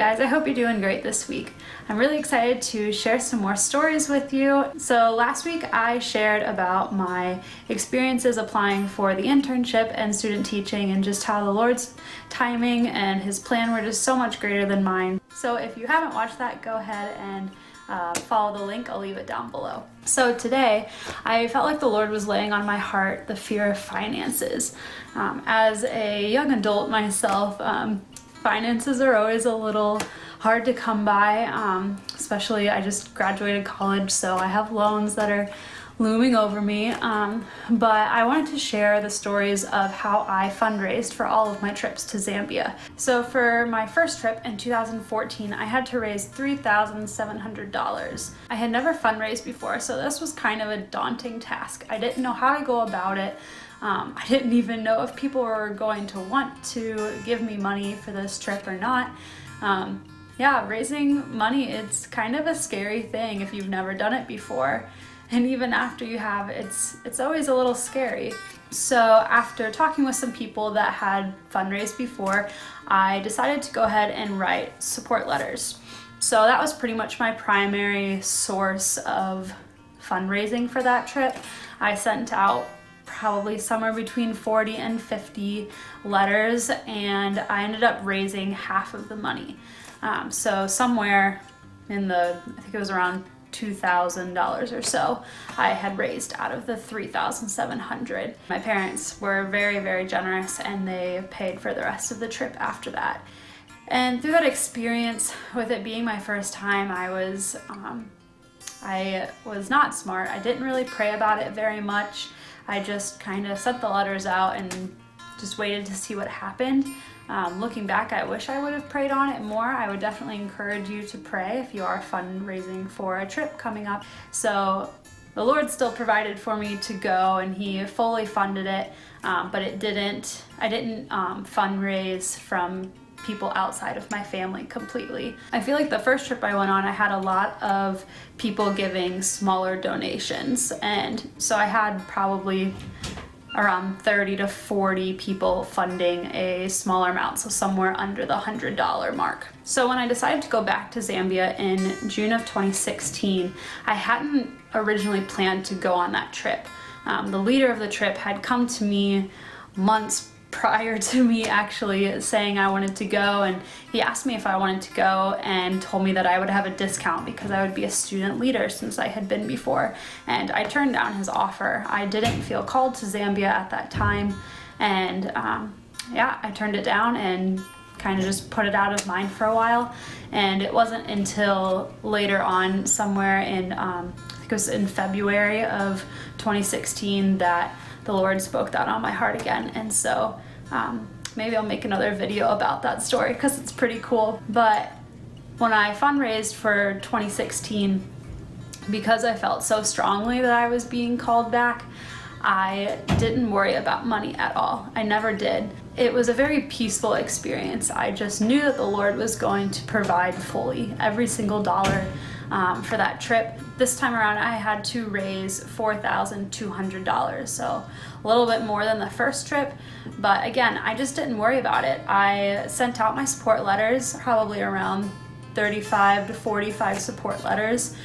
guys, I hope you're doing great this week. I'm really excited to share some more stories with you. So last week I shared about my experiences applying for the internship and student teaching and just how the Lord's timing and His plan were just so much greater than mine. So if you haven't watched that, go ahead and follow the link. I'll leave it down below. So today I felt like the Lord was laying on my heart the fear of finances. As a young adult myself, finances are always a little hard to come by, especially I just graduated college, so I have loans that are looming over me, but I wanted to share the stories of how I fundraised for all of my trips to Zambia. So for my first trip in 2014, I had to raise $3,700. I had never fundraised before, so this was kind of a daunting task. I didn't know how to go about it. I didn't even know if people were going to want to give me money for this trip or not. Yeah, raising money, it's kind of a scary thing if you've never done it before. And even after you have, it's always a little scary. So after talking with some people that had fundraised before, I decided to go ahead and write support letters. So that was pretty much my primary source of fundraising for that trip. I sent out probably somewhere between 40 and 50 letters, and I ended up raising half of the money. So somewhere in I think it was around $2,000 or so I had raised out of the $3,700. My parents were very, very generous, and they paid for the rest of the trip after that. And through that experience, with it being my first time, I was not smart. I didn't really pray about it very much. I just kind of sent the letters out and just waited to see what happened. Looking back, I wish I would have prayed on it more. I would definitely encourage you to pray if you are fundraising for a trip coming up. So the Lord still provided for me to go, and He fully funded it, but I didn't fundraise from people outside of my family completely. I feel like the first trip I went on, I had a lot of people giving smaller donations, and so I had probably around 30 to 40 people funding a smaller amount, so somewhere under the $100 mark. So when I decided to go back to Zambia in June of 2016, I hadn't originally planned to go on that trip. The leader of the trip had come to me months prior to me actually saying I wanted to go, and he asked me if I wanted to go and told me that I would have a discount because I would be a student leader since I had been before, and I turned down his offer. I didn't feel called to Zambia at that time, and yeah, I turned it down and kind of just put it out of mind for a while. And it wasn't until later on, somewhere in I think it was in February of 2016, that the Lord spoke that on my heart again. And so maybe I'll make another video about that story because it's pretty cool. But when I fundraised for 2016, because I felt so strongly that I was being called back, I didn't worry about money at all. I never did. It was a very peaceful experience. I just knew that the Lord was going to provide fully every single dollar for that trip. This time around, I had to raise $4,200, so a little bit more than the first trip. But again, I just didn't worry about it. I sent out my support letters, probably around 35 to 45 support letters.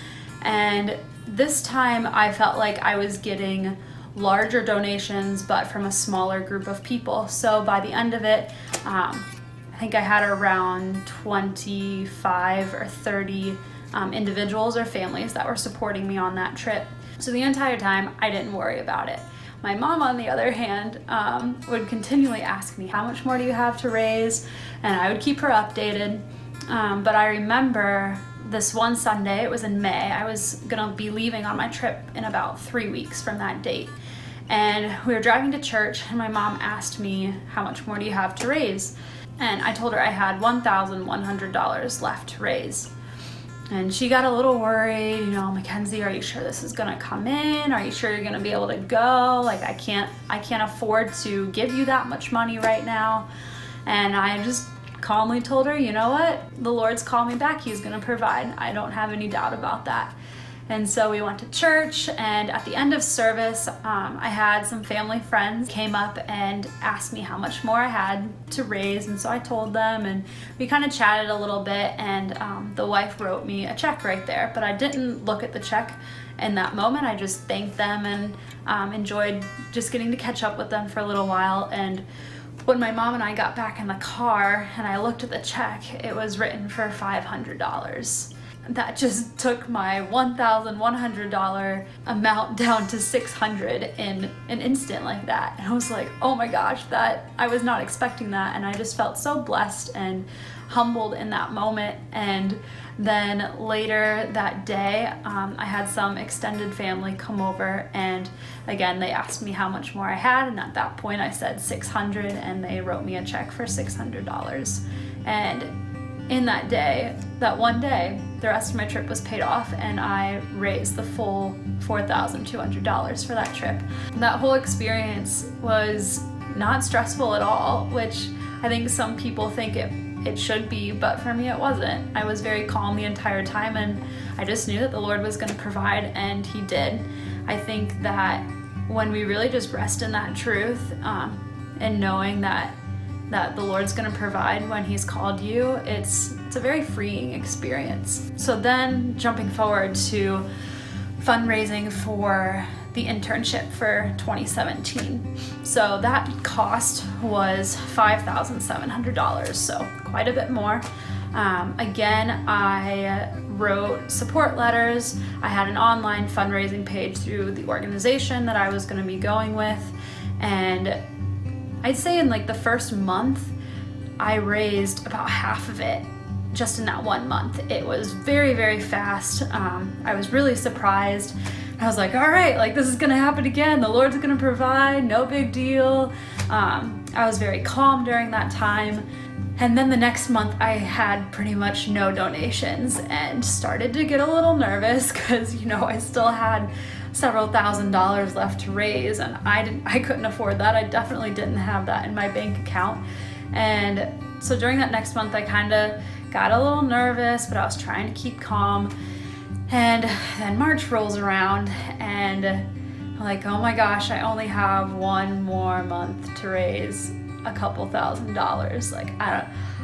And this time I felt like I was getting larger donations, but from a smaller group of people. So by the end of it, I think I had around 25 or 30 individuals or families that were supporting me on that trip. So the entire time I didn't worry about it. My mom, on the other hand, would continually ask me, how much more do you have to raise? And I would keep her updated. But I remember this one Sunday, it was in May, I was gonna be leaving on my trip in about 3 weeks from that date. And we were driving to church, and my mom asked me, how much more do you have to raise? And I told her I had $1,100 left to raise. And she got a little worried, Mackenzie, are you sure this is gonna come in? Are you sure you're gonna be able to go? Like, I can't afford to give you that much money right now. And I just calmly told her, you know what? The Lord's called me back. He's gonna provide. I don't have any doubt about that. And so we went to church, and at the end of service, I had some family friends came up and asked me how much more I had to raise, and so I told them, and we kind of chatted a little bit, and the wife wrote me a check right there, but I didn't look at the check in that moment. I just thanked them and enjoyed just getting to catch up with them for a little while. And when my mom and I got back in the car and I looked at the check, it was written for $500. That just took my $1,100 amount down to $600 in an instant like that. And I was like, oh my gosh, I was not expecting that. And I just felt so blessed and humbled in that moment. And then later that day, I had some extended family come over, and again, they asked me how much more I had, and at that point I said $600, and they wrote me a check for $600. And in that day, that one day, the rest of my trip was paid off, and I raised the full $4,200 for that trip. That whole experience was not stressful at all, which I think some people think it should be, but for me it wasn't. I was very calm the entire time, and I just knew that the Lord was going to provide, and He did. I think that when we really just rest in that truth, and knowing that the Lord's going to provide when He's called you, it's a very freeing experience. So then jumping forward to fundraising for the internship for 2017. So that cost was $5,700, so quite a bit more. Again, I wrote support letters. I had an online fundraising page through the organization that I was going to be going with, and I'd say in like the first month, I raised about half of it just in that 1 month. It was very, very fast. I was really surprised. I was like, all right, like this is gonna happen again. The Lord's gonna provide, no big deal. I was very calm during that time. And then the next month I had pretty much no donations and started to get a little nervous because, I still had several $1,000s left to raise, and I couldn't afford that. I definitely didn't have that in my bank account. And so during that next month, I kind of got a little nervous, but I was trying to keep calm. And then March rolls around, and I'm like, oh my gosh, I only have one more month to raise a couple $1,000s. Like,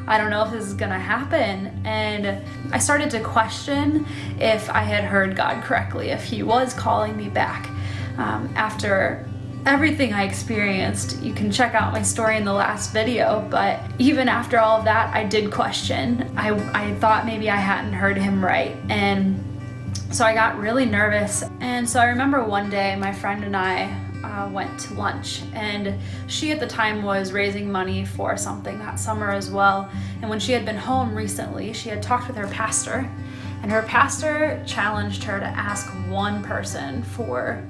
I don't know if this is gonna happen. And I started to question if I had heard God correctly, if He was calling me back. After everything I experienced, you can check out my story in the last video, but even after all of that, I did question. I thought maybe I hadn't heard Him right. And so I got really nervous. And so I remember one day my friend and I went to lunch, and she at the time was raising money for something that summer as well. And when she had been home recently, she had talked with her pastor, and her pastor challenged her to ask one person for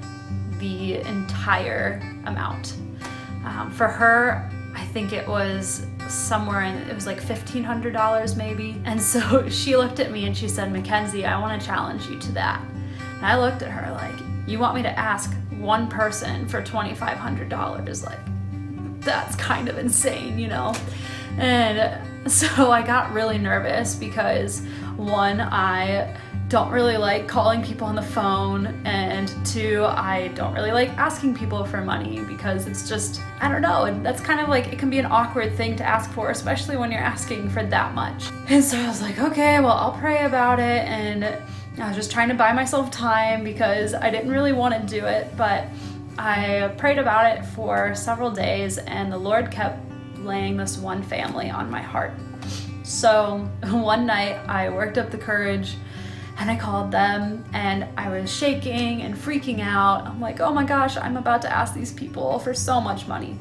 the entire amount. For her, I think it was it was like $1,500 maybe. And so she looked at me and she said, Mackenzie, I want to challenge you to that. And I looked at her like, you want me to ask one person for $2,500? Like, that's kind of insane, And so I got really nervous because, one, I don't really like calling people on the phone, and two, I don't really like asking people for money because it's just, I don't know, and that's kind of like, it can be an awkward thing to ask for, especially when you're asking for that much. And so I was like, okay, well, I'll pray about it, and I was just trying to buy myself time because I didn't really want to do it, but I prayed about it for several days, and the Lord kept laying this one family on my heart. So one night I worked up the courage and I called them, and I was shaking and freaking out. I'm like, oh my gosh, I'm about to ask these people for so much money.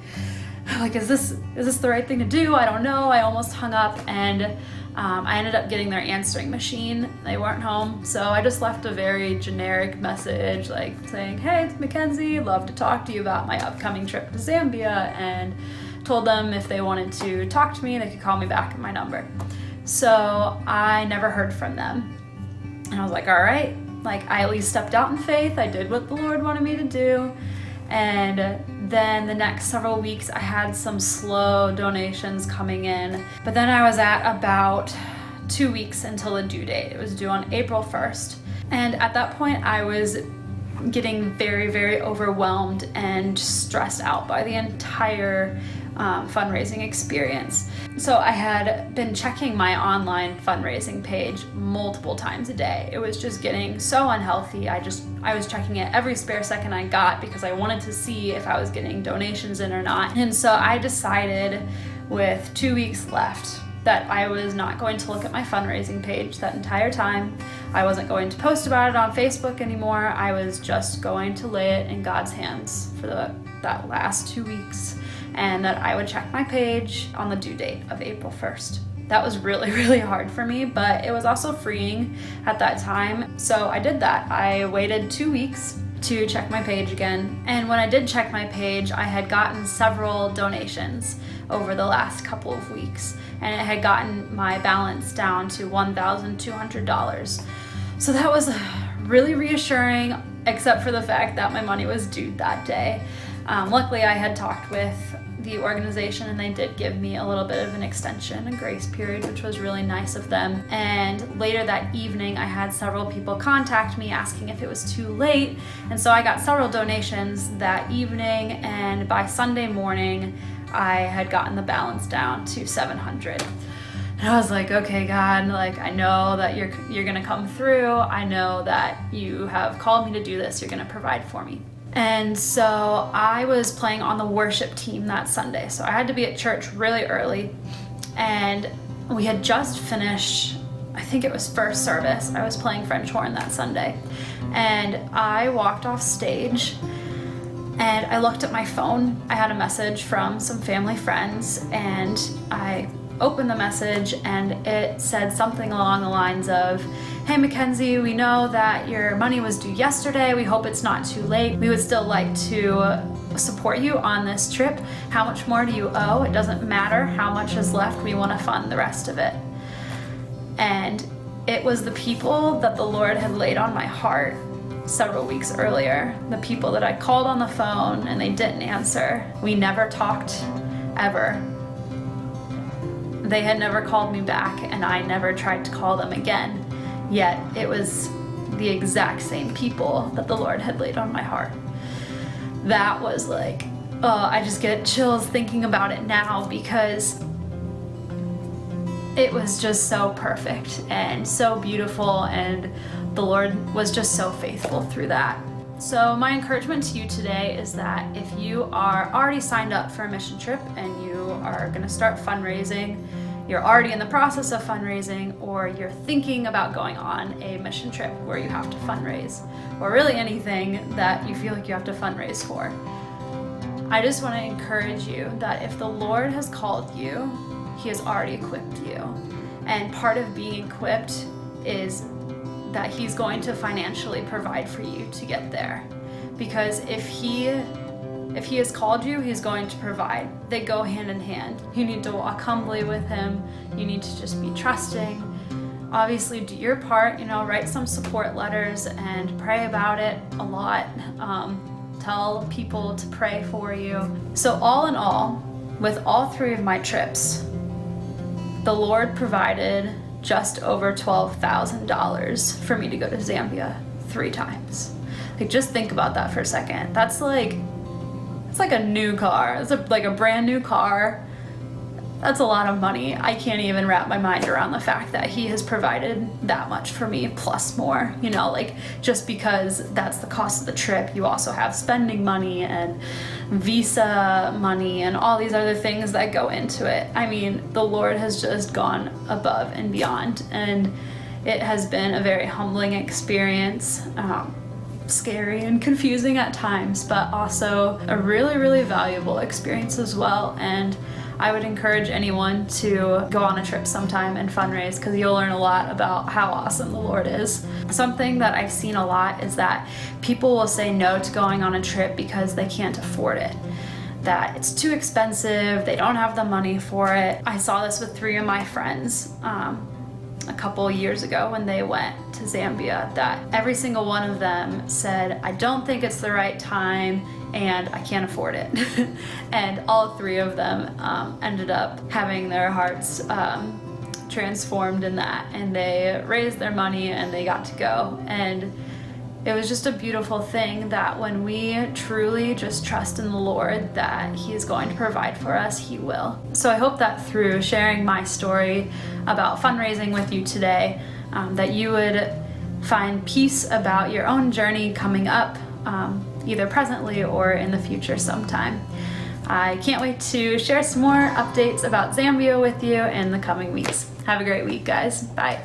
I'm like, is this the right thing to do? I don't know. I almost hung up, and I ended up getting their answering machine. They weren't home, so I just left a very generic message, like saying, hey, it's Mackenzie, love to talk to you about my upcoming trip to Zambia, and told them if they wanted to talk to me, they could call me back at my number. So I never heard from them. And I was like, all right, like I at least stepped out in faith. I did what the Lord wanted me to do. And then the next several weeks, I had some slow donations coming in. But then I was at about 2 weeks until the due date. It was due on April 1st. And at that point, I was getting very, very overwhelmed and stressed out by the entire fundraising experience. So I had been checking my online fundraising page multiple times a day. It was just getting so unhealthy. I was checking it every spare second I got because I wanted to see if I was getting donations in or not. And so I decided, with 2 weeks left, that I was not going to look at my fundraising page that entire time. I wasn't going to post about it on Facebook anymore. I was just going to lay it in God's hands for that last 2 weeks, and that I would check my page on the due date of April 1st. That was really, really hard for me, but it was also freeing at that time. So I did that. I waited 2 weeks to check my page again. And when I did check my page, I had gotten several donations over the last couple of weeks, and it had gotten my balance down to $1,200. So that was really reassuring, except for the fact that my money was due that day. Luckily, I had talked with the organization, and they did give me a little bit of an extension, a grace period, which was really nice of them. And later that evening, I had several people contact me asking if it was too late. And so I got several donations that evening, and by Sunday morning, I had gotten the balance down to $700. And I was like, okay, God, like, I know that you're gonna come through. I know that you have called me to do this. You're gonna provide for me. And so I was playing on the worship team that Sunday. So I had to be at church really early, and we had just finished, I think it was first service. I was playing French horn that Sunday, and I walked off stage and I looked at my phone. I had a message from some family friends, and I opened the message, and it said something along the lines of, "Hey Mackenzie, we know that your money was due yesterday. We hope it's not too late. We would still like to support you on this trip. How much more do you owe? It doesn't matter how much is left. We want to fund the rest of it." And it was the people that the Lord had laid on my heart several weeks earlier, the people that I called on the phone and they didn't answer. We never talked ever. They had never called me back, and I never tried to call them again. Yet it was the exact same people that the Lord had laid on my heart. That was like, oh, I just get chills thinking about it now, because it was just so perfect and so beautiful, and the Lord was just so faithful through that. So my encouragement to you today is that if you are already signed up for a mission trip and you are going to start fundraising, you're already in the process of fundraising, or you're thinking about going on a mission trip where you have to fundraise, or really anything that you feel like you have to fundraise for, I just want to encourage you that if the Lord has called you, He has already equipped you. And part of being equipped is that He's going to financially provide for you to get there. Because if He has called you, He's going to provide. They go hand in hand. You need to walk humbly with Him. You need to just be trusting. Obviously, do your part, write some support letters and pray about it a lot. Tell people to pray for you. So all in all, with all 3 of my trips, the Lord provided just over $12,000 for me to go to Zambia 3 times. Like, just think about that for a second. That's like a new car. It's like a brand new car. That's a lot of money. I can't even wrap my mind around the fact that He has provided that much for me, plus more. Just because that's the cost of the trip, you also have spending money and visa money and all these other things that go into it. I mean, the Lord has just gone above and beyond, and it has been a very humbling experience. Scary and confusing at times, but also a really, really valuable experience as well. And I would encourage anyone to go on a trip sometime and fundraise, because you'll learn a lot about how awesome the Lord is. Something that I've seen a lot is that people will say no to going on a trip because they can't afford it, that it's too expensive, they don't have the money for it. I saw this with 3 of my friends a couple years ago when they went to Zambia, that every single one of them said, "I don't think it's the right time and I can't afford it." And all 3 of them ended up having their hearts transformed in that, and they raised their money and they got to go. And it was just a beautiful thing that when we truly just trust in the Lord that He is going to provide for us, He will. So I hope that through sharing my story about fundraising with you today, that you would find peace about your own journey coming up, either presently or in the future sometime. I can't wait to share some more updates about Zambia with you in the coming weeks. Have a great week, guys. Bye.